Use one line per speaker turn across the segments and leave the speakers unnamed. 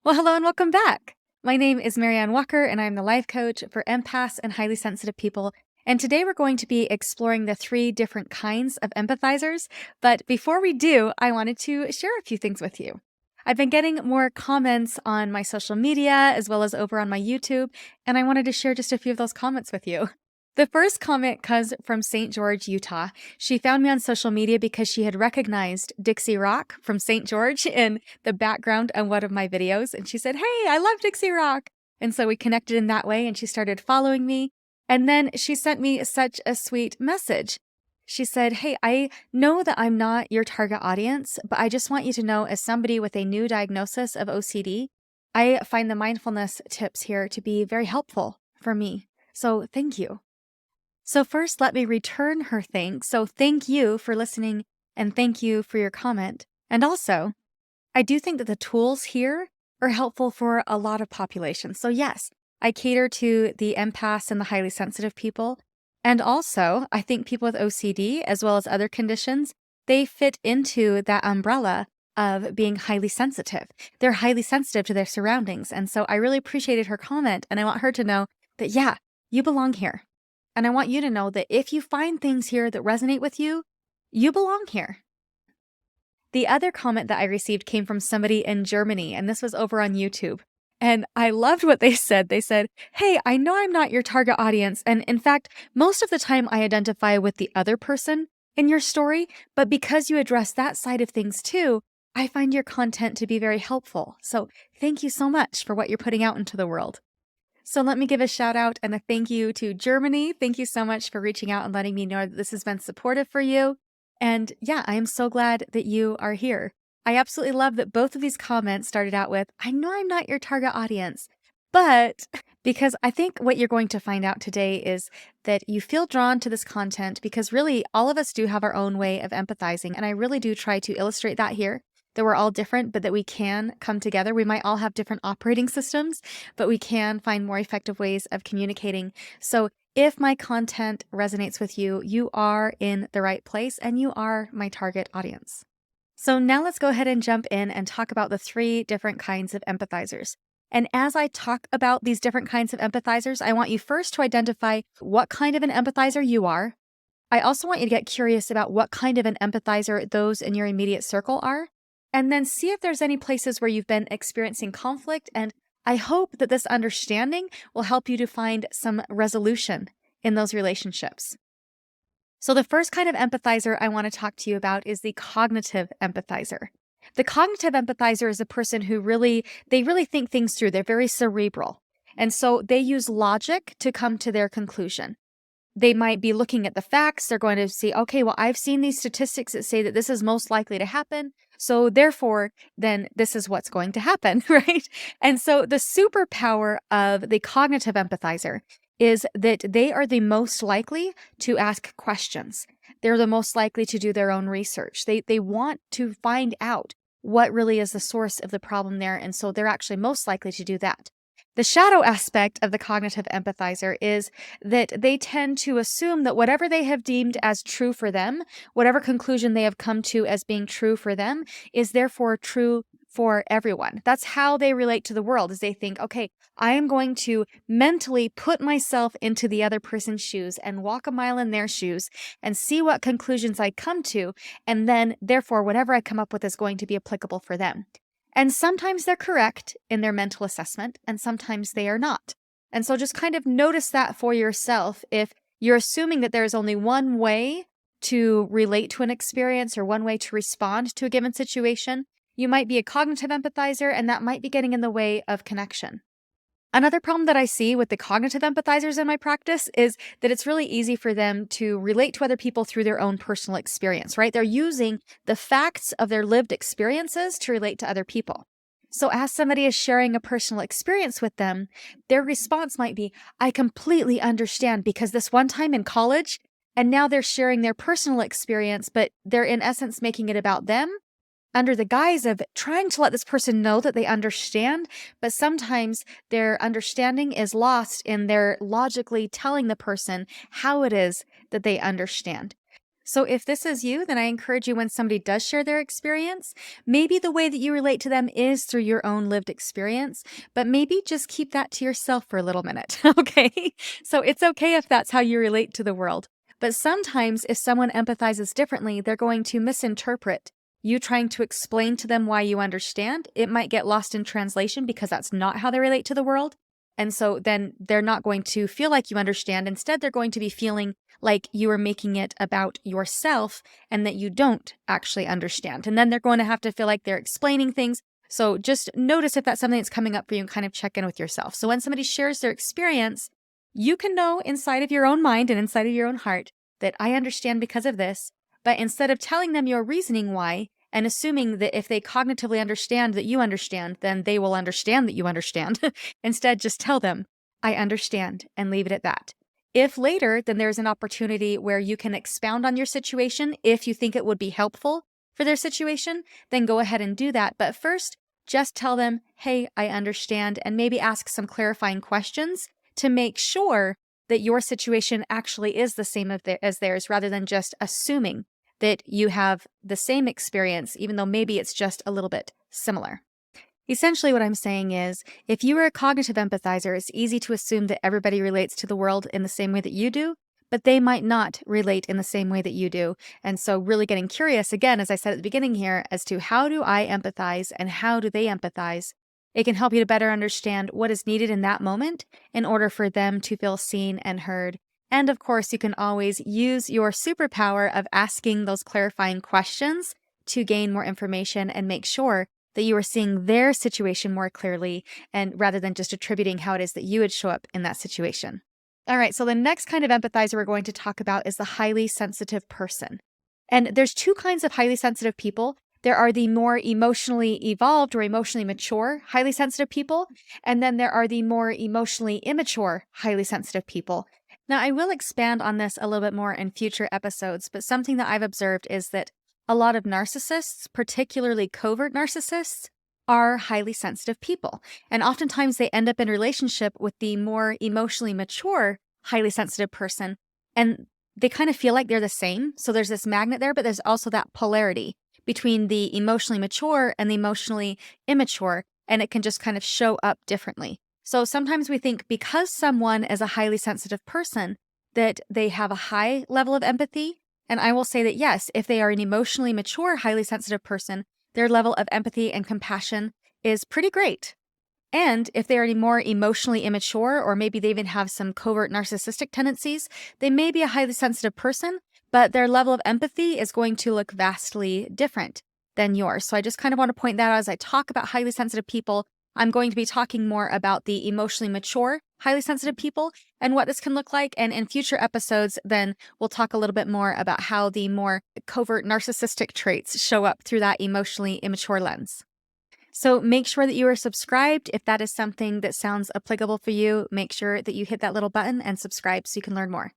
Well, hello and welcome back. My name is MaryAnn Walker, and I'm the life coach for empaths and highly sensitive people. And today we're going to be exploring the 3 different kinds of empathizers. But before we do, I wanted to share a few things with you. I've been getting more comments on my social media as well as over on my YouTube, and I wanted to share just a few of those comments with you. The first comment comes from St. George, Utah. She found me on social media because she had recognized Dixie Rock from St. George in the background of one of my videos. And she said, "Hey, I love Dixie Rock." And so we connected in that way and she started following me. And then she sent me such a sweet message. She said, "Hey, I know that I'm not your target audience, but I just want you to know, as somebody with a new diagnosis of OCD, I find the mindfulness tips here to be very helpful for me. So thank you." So first, let me return her thanks. So thank you for listening and thank you for your comment. And also, I do think that the tools here are helpful for a lot of populations. So yes, I cater to the empaths and the highly sensitive people. And also, I think people with OCD, as well as other conditions, they fit into that umbrella of being highly sensitive. They're highly sensitive to their surroundings. And so I really appreciated her comment. And I want her to know that, yeah, you belong here. And I want you to know that if you find things here that resonate with you, you belong here. The other comment that I received came from somebody in Germany, and this was over on YouTube. And I loved what they said. They said, "Hey, I know I'm not your target audience. And in fact, most of the time I identify with the other person in your story. But because you address that side of things too, I find your content to be very helpful. So thank you so much for what you're putting out into the world." So let me give a shout out and a thank you to Germany. Thank you so much for reaching out and letting me know that this has been supportive for you. And yeah, I am so glad that you are here. I absolutely love that both of these comments started out with, "I know I'm not your target audience," but because I think what you're going to find out today is that you feel drawn to this content because really all of us do have our own way of empathizing. And I really do try to illustrate that here, that we're all different, but that we can come together. We might all have different operating systems, but we can find more effective ways of communicating. So if my content resonates with you, you are in the right place and you are my target audience. So now let's go ahead and jump in and talk about the 3 different kinds of empathizers. And as I talk about these different kinds of empathizers, I want you first to identify what kind of an empathizer you are. I also want you to get curious about what kind of an empathizer those in your immediate circle are. And then see if there's any places where you've been experiencing conflict. And I hope that this understanding will help you to find some resolution in those relationships. So the first kind of empathizer I want to talk to you about is the cognitive empathizer. The cognitive empathizer is a person who really think things through. They're very cerebral. And so they use logic to come to their conclusion. They might be looking at the facts. They're going to see, okay, well, I've seen these statistics that say that this is most likely to happen. So therefore, then this is what's going to happen, right? And so the superpower of the cognitive empathizer is that they are the most likely to ask questions. They're the most likely to do their own research. They want to find out what really is the source of the problem there. And so they're actually most likely to do that. The shadow aspect of the cognitive empathizer is that they tend to assume that whatever they have deemed as true for them, whatever conclusion they have come to as being true for them, is therefore true for everyone. That's how they relate to the world, is they think, okay, I am going to mentally put myself into the other person's shoes and walk a mile in their shoes and see what conclusions I come to, and then therefore whatever I come up with is going to be applicable for them. And sometimes they're correct in their mental assessment, and sometimes they are not. And so just kind of notice that for yourself. If you're assuming that there is only one way to relate to an experience or one way to respond to a given situation, you might be a cognitive empathizer, and that might be getting in the way of connection. Another problem that I see with the cognitive empathizers in my practice is that it's really easy for them to relate to other people through their own personal experience, right? They're using the facts of their lived experiences to relate to other people. So as somebody is sharing a personal experience with them, their response might be, "I completely understand because this one time in college," and now they're sharing their personal experience, but they're in essence making it about them, under the guise of trying to let this person know that they understand, but sometimes their understanding is lost in their logically telling the person how it is that they understand. So if this is you, then I encourage you when somebody does share their experience, maybe the way that you relate to them is through your own lived experience, but maybe just keep that to yourself for a little minute. Okay. So it's okay if that's how you relate to the world. But sometimes if someone empathizes differently, they're going to misinterpret you trying to explain to them why you understand. It might get lost in translation because that's not how they relate to the world. And so then they're not going to feel like you understand. Instead, they're going to be feeling like you are making it about yourself and that you don't actually understand. And then they're going to have to feel like they're explaining things. So just notice if that's something that's coming up for you and kind of check in with yourself. So when somebody shares their experience, you can know inside of your own mind and inside of your own heart that I understand because of this. But instead of telling them your reasoning why and assuming that if they cognitively understand that you understand, then they will understand that you understand, instead just tell them, I understand, and leave it at that. If later, then there's an opportunity where you can expound on your situation. If you think it would be helpful for their situation, then go ahead and do that. But first, just tell them, hey, I understand, and maybe ask some clarifying questions to make sure that your situation actually is the same as theirs, rather than just assuming that you have the same experience, even though maybe it's just a little bit similar. Essentially, what I'm saying is, if you are a cognitive empathizer, it's easy to assume that everybody relates to the world in the same way that you do, but they might not relate in the same way that you do. And so really getting curious, again, as I said at the beginning here, as to how do I empathize and how do they empathize, it can help you to better understand what is needed in that moment in order for them to feel seen and heard. And of course, you can always use your superpower of asking those clarifying questions to gain more information and make sure that you are seeing their situation more clearly, and rather than just attributing how it is that you would show up in that situation. All right, so the next kind of empathizer we're going to talk about is the highly sensitive person. And there's two kinds of highly sensitive people. There are the more emotionally evolved or emotionally mature, highly sensitive people, and then there are the more emotionally immature, highly sensitive people. Now, I will expand on this a little bit more in future episodes, but something that I've observed is that a lot of narcissists, particularly covert narcissists, are highly sensitive people. And oftentimes they end up in relationship with the more emotionally mature, highly sensitive person. And they kind of feel like they're the same. So there's this magnet there, but there's also that polarity between the emotionally mature and the emotionally immature. And it can just kind of show up differently. So sometimes we think because someone is a highly sensitive person, that they have a high level of empathy. And I will say that yes, if they are an emotionally mature, highly sensitive person, their level of empathy and compassion is pretty great. And if they are any more emotionally immature, or maybe they even have some covert narcissistic tendencies, they may be a highly sensitive person, but their level of empathy is going to look vastly different than yours. So I just kind of want to point that out as I talk about highly sensitive people. I'm going to be talking more about the emotionally mature, highly sensitive people and what this can look like. And in future episodes, then we'll talk a little bit more about how the more covert narcissistic traits show up through that emotionally immature lens. So make sure that you are subscribed. If that is something that sounds applicable for you, make sure that you hit that little button and subscribe so you can learn more.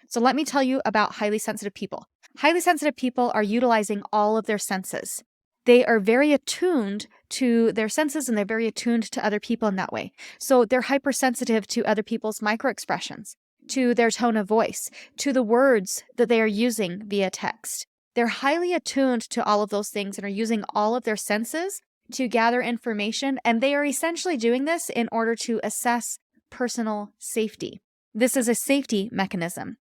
So let me tell you about highly sensitive people. Highly sensitive people are utilizing all of their senses. They are very attuned to their senses and they're very attuned to other people in that way. So they're hypersensitive to other people's microexpressions, to their tone of voice, to the words that they are using via text. They're highly attuned to all of those things and are using all of their senses to gather information. And they are essentially doing this in order to assess personal safety. This is a safety mechanism.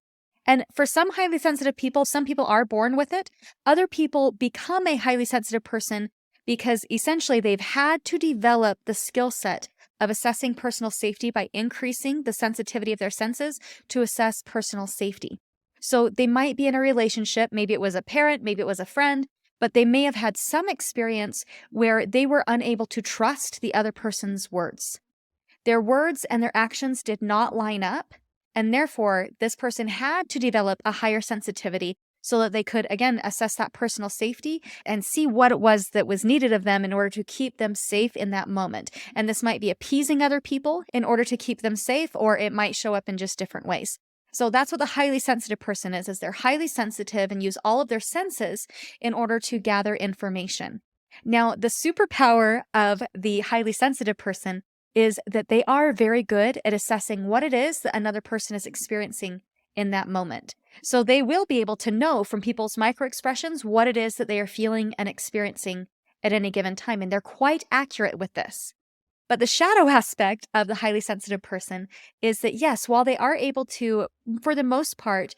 And for some highly sensitive people, some people are born with it. Other people become a highly sensitive person because essentially they've had to develop the skill set of assessing personal safety by increasing the sensitivity of their senses to assess personal safety. So they might be in a relationship, maybe it was a parent, maybe it was a friend, but they may have had some experience where they were unable to trust the other person's words. Their words and their actions did not line up. And therefore, this person had to develop a higher sensitivity so that they could, again, assess that personal safety and see what it was that was needed of them in order to keep them safe in that moment. And this might be appeasing other people in order to keep them safe, or it might show up in just different ways. So that's what the highly sensitive person is they're highly sensitive and use all of their senses in order to gather information. Now, the superpower of the highly sensitive person is that they are very good at assessing what it is that another person is experiencing in that moment. So they will be able to know from people's micro expressions what it is that they are feeling and experiencing at any given time. And they're quite accurate with this. But the shadow aspect of the highly sensitive person is that, yes, while they are able to, for the most part,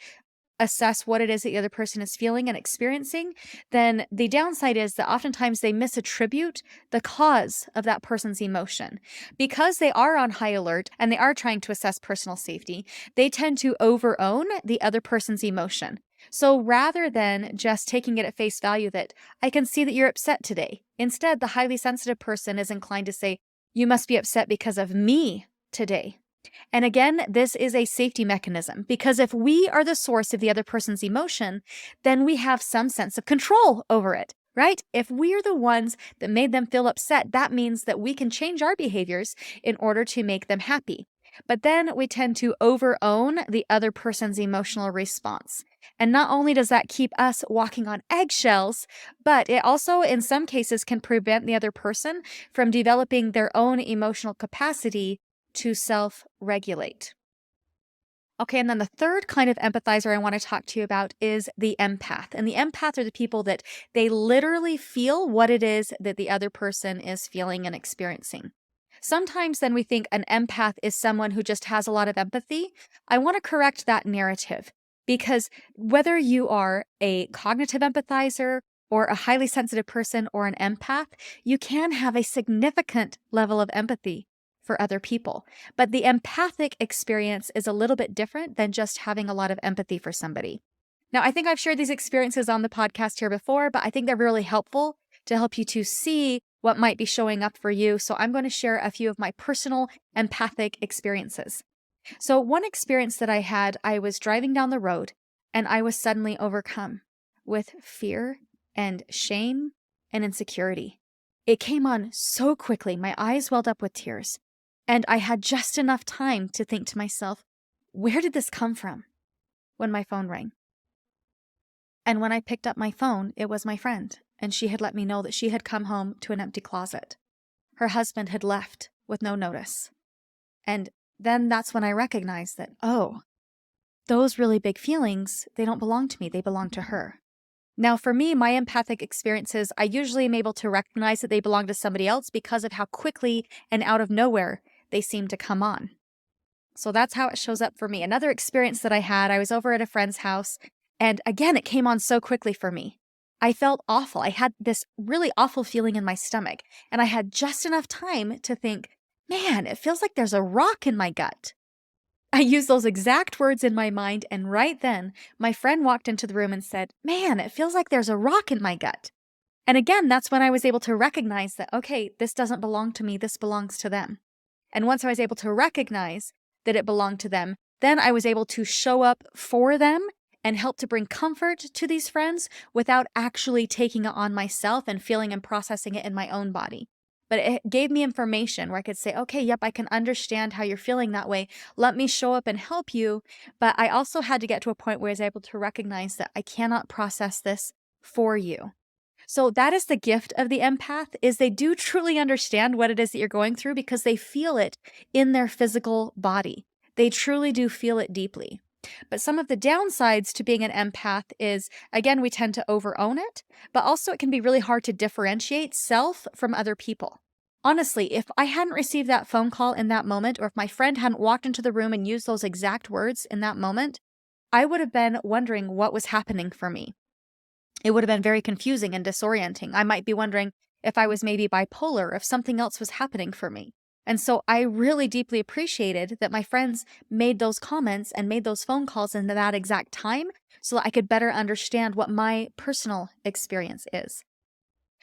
assess what it is that the other person is feeling and experiencing, then the downside is that oftentimes they misattribute the cause of that person's emotion. Because they are on high alert and they are trying to assess personal safety, they tend to overown the other person's emotion. So rather than just taking it at face value that I can see that you're upset today, instead, the highly sensitive person is inclined to say, you must be upset because of me today. And again, this is a safety mechanism because if we are the source of the other person's emotion, then we have some sense of control over it, right? If we're the ones that made them feel upset, that means that we can change our behaviors in order to make them happy. But then we tend to overown the other person's emotional response. And not only does that keep us walking on eggshells, but it also, in some cases, can prevent the other person from developing their own emotional capacity to self-regulate. Okay, and then the third kind of empathizer I want to talk to you about is the empath. And the empath are the people that they literally feel what it is that the other person is feeling and experiencing. Sometimes then we think an empath is someone who just has a lot of empathy. I want to correct that narrative because whether you are a cognitive empathizer or a highly sensitive person or an empath, you can have a significant level of empathy for other people. But the empathic experience is a little bit different than just having a lot of empathy for somebody. Now, I think I've shared these experiences on the podcast here before, but I think they're really helpful to help you to see what might be showing up for you. So I'm going to share a few of my personal empathic experiences. So one experience that I had, I was driving down the road and I was suddenly overcome with fear and shame and insecurity. It came on so quickly. My eyes welled up with tears. And I had just enough time to think to myself, where did this come from? When my phone rang. And when I picked up my phone, it was my friend, and she had let me know that she had come home to an empty closet. Her husband had left with no notice. And then that's when I recognized that, oh, those really big feelings, they don't belong to me, they belong to her. Now, for me, my empathic experiences, I usually am able to recognize that they belong to somebody else because of how quickly and out of nowhere they seem to come on. So that's how it shows up for me. Another experience that I had, I was over at a friend's house, and again, it came on so quickly for me. I felt awful. I had this really awful feeling in my stomach, and I had just enough time to think, man, it feels like there's a rock in my gut. I used those exact words in my mind, and right then, my friend walked into the room and said, man, it feels like there's a rock in my gut. And again, that's when I was able to recognize that, okay, this doesn't belong to me, this belongs to them. And once I was able to recognize that it belonged to them, then I was able to show up for them and help to bring comfort to these friends without actually taking it on myself and feeling and processing it in my own body. But it gave me information where I could say, okay, yep, I can understand how you're feeling that way. Let me show up and help you. But I also had to get to a point where I was able to recognize that I cannot process this for you. So that is the gift of the empath, is they do truly understand what it is that you're going through because they feel it in their physical body. They truly do feel it deeply. But some of the downsides to being an empath is, again, we tend to overown it, but also it can be really hard to differentiate self from other people. Honestly, if I hadn't received that phone call in that moment, or if my friend hadn't walked into the room and used those exact words in that moment, I would have been wondering what was happening for me. It would have been very confusing and disorienting. I might be wondering if I was maybe bipolar, if something else was happening for me. And so I really deeply appreciated that my friends made those comments and made those phone calls in that exact time so that I could better understand what my personal experience is.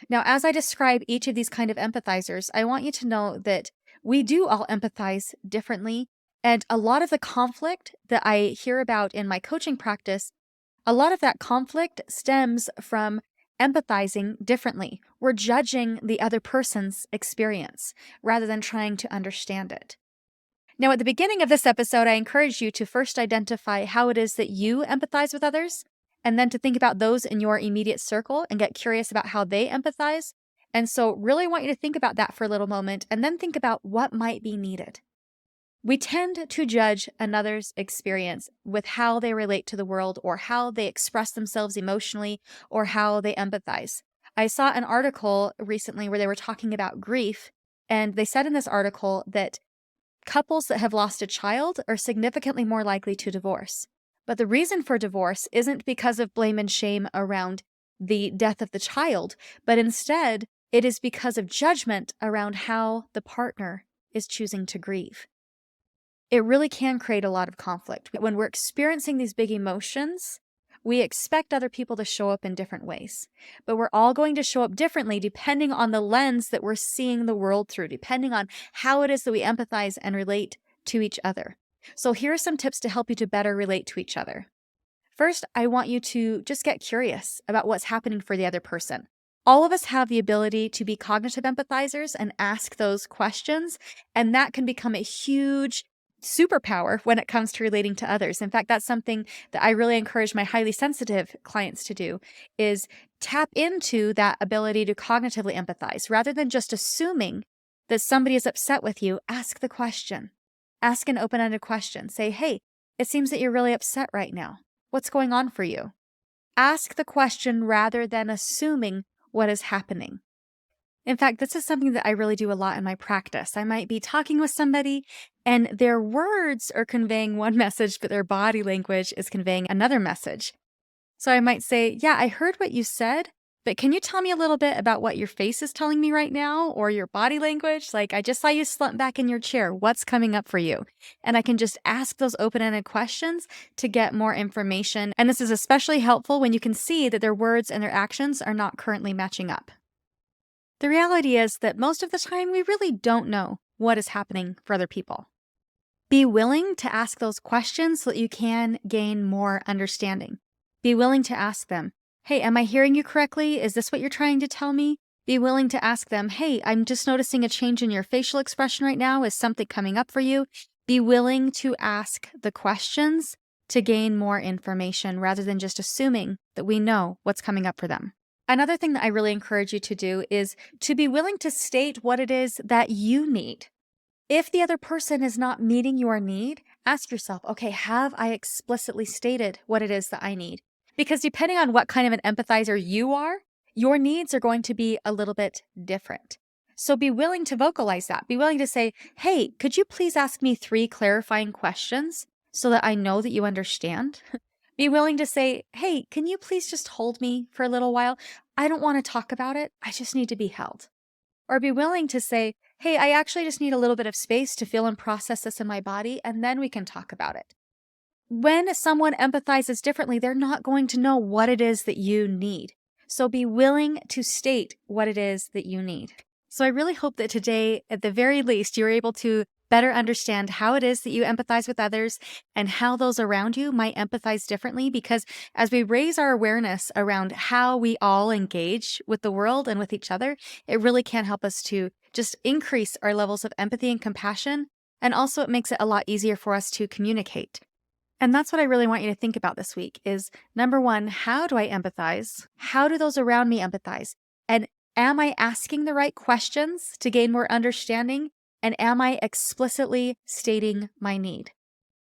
Now, as I describe each of these kind of empathizers, I want you to know that we do all empathize differently. And a lot of the conflict that I hear about in my coaching practice, a lot of that conflict stems from empathizing differently. We're judging the other person's experience rather than trying to understand it. Now, at the beginning of this episode, I encourage you to first identify how it is that you empathize with others, and then to think about those in your immediate circle and get curious about how they empathize. And so really want you to think about that for a little moment and then think about what might be needed. We tend to judge another's experience with how they relate to the world or how they express themselves emotionally or how they empathize. I saw an article recently where they were talking about grief, and they said in this article that couples that have lost a child are significantly more likely to divorce. But the reason for divorce isn't because of blame and shame around the death of the child, but instead it is because of judgment around how the partner is choosing to grieve. It really can create a lot of conflict. When we're experiencing these big emotions, we expect other people to show up in different ways, but we're all going to show up differently depending on the lens that we're seeing the world through, depending on how it is that we empathize and relate to each other. So here are some tips to help you to better relate to each other. First, I want you to just get curious about what's happening for the other person. All of us have the ability to be cognitive empathizers and ask those questions, and that can become a huge superpower when it comes to relating to others. In fact, that's something that I really encourage my highly sensitive clients to do, is tap into that ability to cognitively empathize. Rather than just assuming that somebody is upset with you, ask the question. Ask an open-ended question. Say, hey, it seems that you're really upset right now. What's going on for you? Ask the question rather than assuming what is happening. In fact, this is something that I really do a lot in my practice. I might be talking with somebody and their words are conveying one message, but their body language is conveying another message. So I might say, yeah, I heard what you said, but can you tell me a little bit about what your face is telling me right now or your body language? Like, I just saw you slump back in your chair. What's coming up for you? And I can just ask those open-ended questions to get more information. And this is especially helpful when you can see that their words and their actions are not currently matching up. The reality is that most of the time, we really don't know what is happening for other people. Be willing to ask those questions so that you can gain more understanding. Be willing to ask them, hey, am I hearing you correctly? Is this what you're trying to tell me? Be willing to ask them, hey, I'm just noticing a change in your facial expression right now. Is something coming up for you? Be willing to ask the questions to gain more information rather than just assuming that we know what's coming up for them. Another thing that I really encourage you to do is to be willing to state what it is that you need. If the other person is not meeting your need, ask yourself, okay, have I explicitly stated what it is that I need? Because depending on what kind of an empathizer you are, your needs are going to be a little bit different. So be willing to vocalize that. Be willing to say, hey, could you please ask me 3 clarifying questions so that I know that you understand? Be willing to say, hey, can you please just hold me for a little while? I don't want to talk about it. I just need to be held. Or be willing to say, hey, I actually just need a little bit of space to feel and process this in my body, and then we can talk about it. When someone empathizes differently, they're not going to know what it is that you need. So be willing to state what it is that you need. So I really hope that today, at the very least, you're able to better understand how it is that you empathize with others and how those around you might empathize differently. Because as we raise our awareness around how we all engage with the world and with each other, it really can help us to just increase our levels of empathy and compassion. And also it makes it a lot easier for us to communicate. And that's what I really want you to think about this week is, number 1, how do I empathize? How do those around me empathize? And am I asking the right questions to gain more understanding? And am I explicitly stating my need?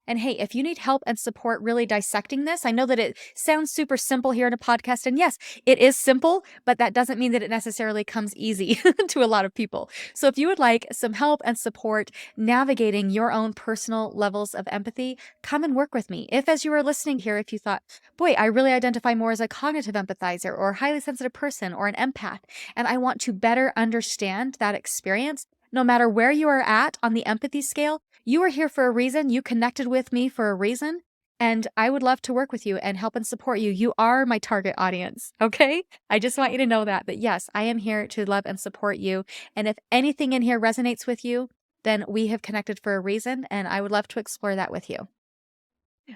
And hey, if you need help and support really dissecting this, I know that it sounds super simple here in a podcast. And yes, it is simple, but that doesn't mean that it necessarily comes easy to a lot of people. So if you would like some help and support navigating your own personal levels of empathy, come and work with me. If as you were listening here, if you thought, boy, I really identify more as a cognitive empathizer or a highly sensitive person or an empath, and I want to better understand that experience, no matter where you are at on the empathy scale, you are here for a reason. You connected with me for a reason, and I would love to work with you and help and support you. You are my target audience, okay? I just want you to know that. But yes, I am here to love and support you. And if anything in here resonates with you, then we have connected for a reason, and I would love to explore that with you.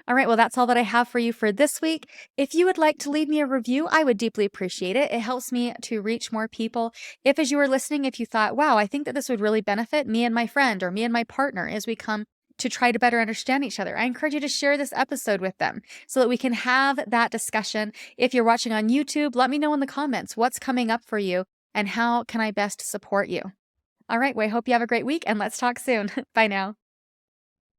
All right, well, that's all that I have for you for this week. If you would like to leave me a review, I would deeply appreciate it. It helps me to reach more people. If as you were listening, if you thought, wow, I think that this would really benefit me and my friend or me and my partner as we come to try to better understand each other, I encourage you to share this episode with them so that we can have that discussion. If you're watching on YouTube, let me know in the comments what's coming up for you and how can I best support you. All right, well, I hope you have a great week and let's talk soon. Bye now.